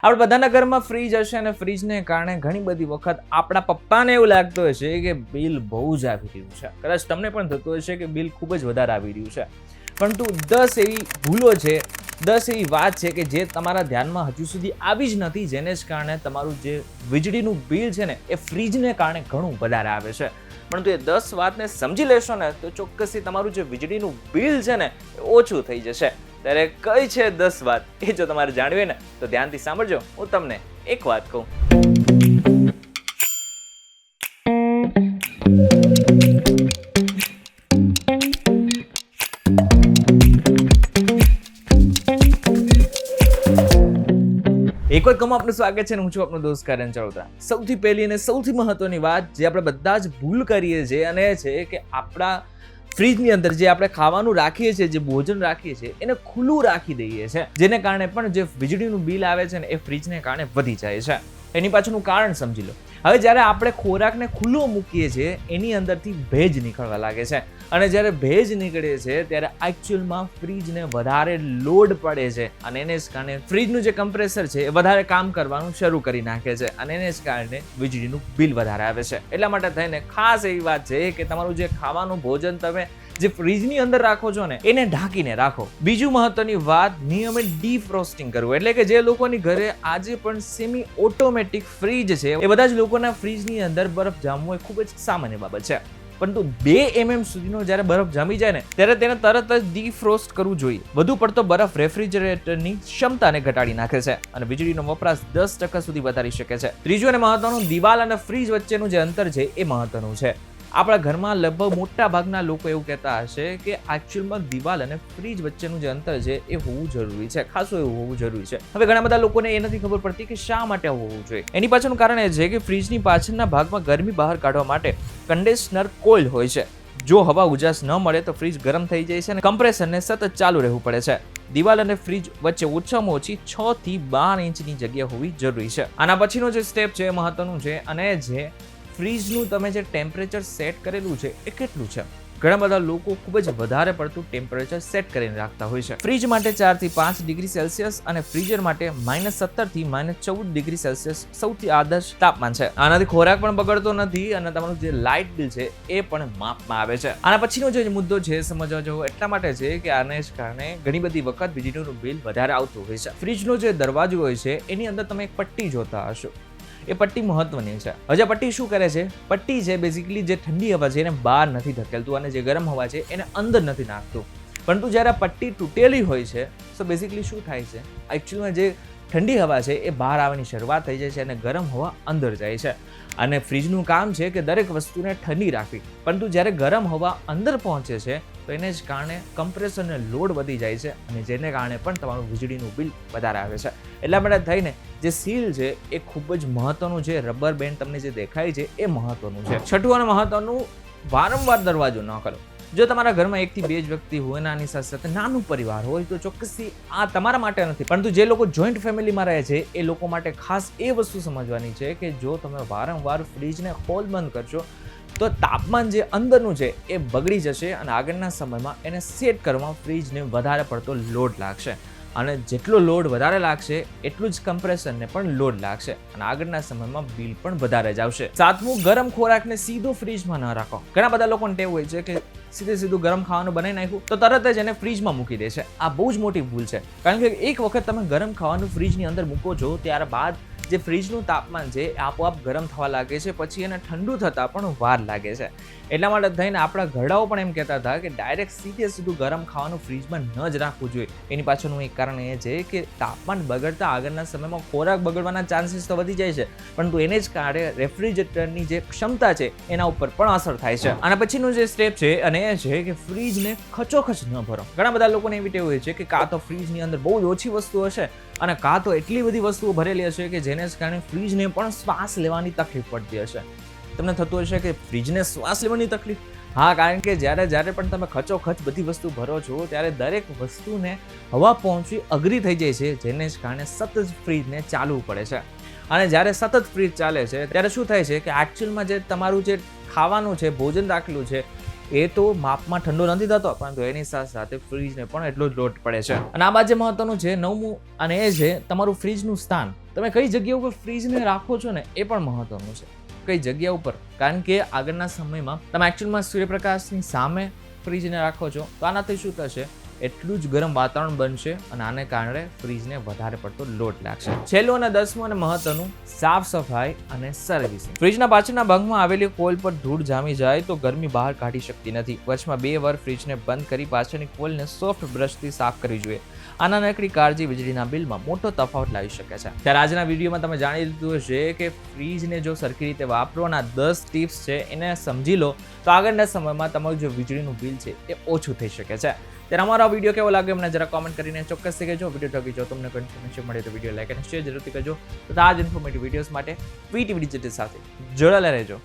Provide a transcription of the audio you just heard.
આપણે બધાના ઘરમાં ફ્રીજ હશે અને ફ્રીજને કારણે ઘણી બધી વખત આપણા પપ્પાને એવું લાગતું હશે કે બિલ બહુ જ આવી રહ્યું છે. કદાચ તમને પણ થતું હશે કે બિલ ખૂબ જ વધારે આવી રહ્યું છે. પરંતુ 10 એવી ભૂલો છે, 10 એવી વાત છે કે જે તમારા ધ્યાનમાં હજુ સુધી આવી જ નથી, જેને જ કારણે તમારું જે વીજળીનું બિલ છે ને એ ફ્રીજને કારણે ઘણું વધારે આવે છે. પરંતુ એ 10 વાતને સમજી લેશો ને તો ચોક્કસથી તમારું જે વીજળીનું બિલ છે ને એ ઓછું થઈ જશે. ત્યારે કઈ છે 10 વાત, એ જો તમારે જાણવી ને તો ધ્યાનથી સાંભળજો. હું તમને એક વાત કહું. એક વખત આપનું સ્વાગત છે. હું છું આપનો દોસ્ત કરણ ચૌધરા. સૌથી પહેલી અને સૌથી મહત્વની વાત જે આપણે બધા જ ભૂલ કરીએ છીએ અને એ છે કે આપણા ફ્રીજની અંદર જે આપણે ખાવાનું રાખીએ છીએ, જે ભોજન રાખીએ છીએ, એને ખુલ્લું રાખી દઈએ છીએ, જેને કારણે પણ જે વીજળીનું બિલ આવે છે ને એ ફ્રીજને કારણે વધી જાય છે. એની પાછળનું કારણ સમજી લો. હવે જ્યારે આપણે ખોરાકને ખુલ્લો મૂકીએ છીએ એની અંદરથી ભેજ નીકળવા લાગે છે અને જ્યારે ભેજ નીકળે છે ત્યારે એકચ્યુઅલમાં ફ્રીજને વધારે લોડ પડે છે અને એને જ કારણે ફ્રીજનું જે કમ્પ્રેસર છે એ વધારે કામ કરવાનું શરૂ કરી નાખે છે અને એને જ કારણે વીજળીનું બિલ વધારે આવે છે. એટલા માટે થઈને ખાસ એવી વાત છે કે તમારું જે ખાવાનું ભોજન તમે જે ફ્રીજની અંદર રાખો છો ને એને ઢાંકીને રાખો. બીજું મહત્વની વાત, નિયમિત ડીફ્રોસ્ટિંગ કરવું. એટલે કે જે લોકોની ઘરે આજે પણ સેમી ઓટોમેટિક ફ્રીજ છે એ બધા જ લોકોના ફ્રીજની અંદર બરફ જામવો એ ખૂબ જ સામાન્ય બાબત છે. પરંતુ 2 mm સુધીનો જ્યારે બરફ જામી જાય ને ત્યારે તેને તરત જ ડીફ્રોસ્ટ કરવું જોઈએ. વધુ પડતો બરફ રેફ્રિજરેટરની ક્ષમતાને ઘટાડી નાખે છે અને વીજળીનો વપરાશ 10% સુધી વધારી શકે છે. ત્રીજું અને મહત્વનું, દિવાલ અને ફ્રીજ વચ્ચેનું જે અંતર છે એ મહત્વનું છે. આપણા ઘરમાં લગભગ મોટા ભાગના લોકો એવું કહેતા હશે કે એકચ્યુઅલમાં દિવાલ અને ફ્રીજ વચ્ચેનું જે અંતર છે એ હોવું જરૂરી છે, ખાસું એવું હોવું જરૂરી છે. હવે ઘણા બધા લોકોને એ નથી ખબર પડતી કે શા માટે હોવું જોઈએ. એની પાછળનું કારણ એ છે કે ફ્રીજની પાછળના ભાગમાં ગરમી બહાર કાઢવા માટે કન્ડેન્સર કોઇલ હોય છે. જો હવા ઉજાસ ન મળે તો ફ્રીજ ગરમ થઈ જાય છે અને કમ્પ્રેસરને સતત ચાલુ રહેવું પડે છે. દિવાલ અને ફ્રીજ વચ્ચે ઓછામાં ઓછી 6 થી 12 ઇંચની જગ્યા હોવી જરૂરી છે. આના પછીનો જે સ્ટેપ છે એ મહત્વનું છે અને જે ફ્રીજનું તમે જે ટેમ્પરેચર સેટ કરેલું છે એ કેટલું છે. ઘણા બધા લોકો ખૂબ જ વધારે પડતું ટેમ્પરેચર સેટ કરીને રાખતા હોય છે. ફ્રીજ માટે 4 થી 5 ડિગ્રી સેલ્સિયસ અને ફ્રીઝર માટે -17 થી -14 ડિગ્રી સેલ્સિયસ સૌથી આદર્શ તાપમાન છે. આનાથી ખોરાક પણ બગડતો નથી અને તમારું જે લાઇટ બિલ છે એ પણ માપમાં આવે છે. આના પછીનો જે મુદ્દો છે સમજવા જેવો એટલા માટે છે કે આને જ કારણે ઘણી બધી વખત વીજળીનું બિલ વધારે આવતું હોય છે. ફ્રીજનો જે દરવાજો હોય છે એની અંદર તમે એક પટ્ટી જોતા હશો. એ પટ્ટી મહત્વની છે. હવે પટ્ટી શું કરે છે? પટ્ટી છે બેઝિકલી જે ઠંડી હવા છે એને બહાર નથી ધકેલતું અને જે ગરમ હવા છે એને અંદર નથી નાખતું. પરંતુ જ્યારે આ પટ્ટી તૂટેલી હોય છે તો બેઝિકલી શું થાય છે? એકચ્યુઅલમાં જે ઠંડી હવા છે એ બહાર આવવાની શરૂઆત થઈ જાય છે અને ગરમ હવા અંદર જાય છે. અને ફ્રીજનું કામ છે કે દરેક વસ્તુને ઠંડી રાખવી. પરંતુ જ્યારે ગરમ હવા અંદર પહોંચે છે તો એને જ કારણે કમ્પ્રેસરને લોડ વધી જાય છે અને જેને કારણે પણ તમારું વીજળીનું બિલ વધારે આવે છે. એટલા માટે થઈને જે સીલ છે એ ખૂબ જ મહત્વનું છે. રબર બેન્ડ તમને જે દેખાય છે એ મહત્વનું છે. છઠ્ઠું અને મહત્વનું, વારંવાર દરવાજો ન કરો. જો તમારા ઘરમાં 1 થી 2 જ વ્યક્તિ હોય અને આની સાથે નાનું પરિવાર હોય તો ચોક્કસથી આ તમારા માટે નથી. પરંતુ જે લોકો જોઈન્ટ ફેમિલીમાં રહે છે એ લોકો માટે ખાસ એ વસ્તુ સમજવાની છે કે જો તમે વારંવાર ફ્રીજને હોલ બંધ કરશો તો તાપમાન જે અંદરનું છે એ બગડી જશે અને આગળના સમયમાં એને સેટ કરવામાં ફ્રીજને વધારે પડતો લોડ લાગશે અને જેટલો લોડ વધારે લાગશે એટલું જ કમ્પ્રેસરને પણ લોડ લાગશે અને આગળના સમયમાં બિલ પણ વધારે જ આવશે. 7મું, ગરમ ખોરાકને સીધો ફ્રીજમાં ન રાખો. ઘણા બધા લોકોને ટેવ હોય છે કે સીધું ગરમ ખાવાનું બનાવી નાખ્યું તો તરત જ એને ફ્રીજમાં મૂકી દે છે. આ બહુ જ મોટી ભૂલ છે. કારણ કે એક વખત તમે ગરમ ખાવાનું ફ્રીજની અંદર મૂકો છો ત્યારબાદ જે ફ્રીજનું તાપમાન છે એ આપોઆપ ગરમ થવા લાગે છે, પછી એને ઠંડુ થતાં પણ વાર લાગે છે. એટલા માટે થઈને આપણા ઘરડાઓ પણ એમ કહેતા હતા કે ડાયરેક્ટ સીધું ગરમ ખાવાનું ફ્રીજમાં ન જ રાખવું જોઈએ. એની પાછળનું એક કારણ એ છે કે તાપમાન બગડતા આગળના સમયમાં ખોરાક બગડવાના ચાન્સીસ તો વધી જાય છે, પરંતુ એને જ કારણે રેફ્રિજરેટરની જે ક્ષમતા છે એના ઉપર પણ અસર થાય છે. આના પછીનું જે સ્ટેપ છે અને એ છે કે ફ્રીજને ખચોખચ ન ભરો. ઘણા બધા લોકોને એવી ટેવ હોય છે કે કાં તો ફ્રીજની અંદર બહુ જ ઓછી વસ્તુ હશે અને કાં તો એટલી બધી વસ્તુઓ ભરેલી હશે કે જેને કારણે ફ્રીજને પણ શ્વાસ લેવાની તકલીફ પડતી હશે. તમને થતું હશે કે ફ્રીજને શ્વાસ લેવાની તકલીફ? હા, કારણ કે જ્યારે પણ તમે ખચોખચ બધી વસ્તુ ભરો છો ત્યારે દરેક વસ્તુને હવા પહોંચવી અઘરી થઈ જાય છે, જેને જ કારણે સતત ફ્રીજને ચાલવું પડે છે. અને જ્યારે સતત ફ્રીજ ચાલે છે ત્યારે શું થાય છે કે એકચ્યુઅલમાં જે તમારું જે ખાવાનું છે, ભોજન રાખેલું છે એ તો માપમાં ઠંડો નથી થતો, પરંતુ એની સાથે સાથે ફ્રીજને પણ એટલો જ લોડ પડે છે. અને આ બાદ જે મહત્વનું છે 9મું, અને એ છે તમારું ફ્રીજનું સ્થાન. તમે કઈ જગ્યા ઉપર ફ્રીજને રાખો છો ને એ પણ મહત્વનું છે. કઈ જગ્યા ઉપર, કારણ કે આગળના સમયમાં તમે એકચ્યુઅલમાં સૂર્યપ્રકાશની સામે ફ્રીજને રાખો છો તો આનાથી શું થશે, એટલું જ ગરમ વાતાવરણ બનશે અને આને કારણે ફ્રીજને વધારે પડતો લોડ લાગશે. છેલ્લું અને 10મું અને મહત્વનું, સાફ સફાઈ અને સર્વિસિંગ. ફ્રીજના પાછળના ભાગમાં આવેલી કોઇલ પર ધૂળ જામી જાય તો ગરમી બહાર કાઢી શકતી નથી. વર્ષમાં 2 વાર ફ્રીજને બંધ કરી પાછળની કોઇલને સોફ્ટ બ્રશથી સાફ કરવી જોઈએ. આના નાનકડી કાળજી વીજળીના બિલમાં મોટો તફાવત લાવી શકે છે. ત્યારે આજના વિડીયોમાં તમે જાણી લીધું હશે કે ફ્રીજને જો સરખી રીતે વાપરવાના 10 ટિપ્સ છે એને સમજી લો તો આગળના સમયમાં તમારું જે વીજળીનું બિલ છે એ ઓછું થઈ શકે છે. ત્યારે અમારો આ વિડીયો કેવો લાગ્યો અમને જરા કોમેન્ટ કરીને ચોક્કસથી કહેજો. વિડીયો થકી જો તમને કોઈ ઇન્ફોર્મેશન મળે તો વિડીયો લાઈક અને શેર જરૂરથી કરજો. તો આ જ ઇન્ફોર્મેટિવ વિડીયોઝ માટે વીટીવી ડિજિટલ સાથે જોડાયેલા રહેજો.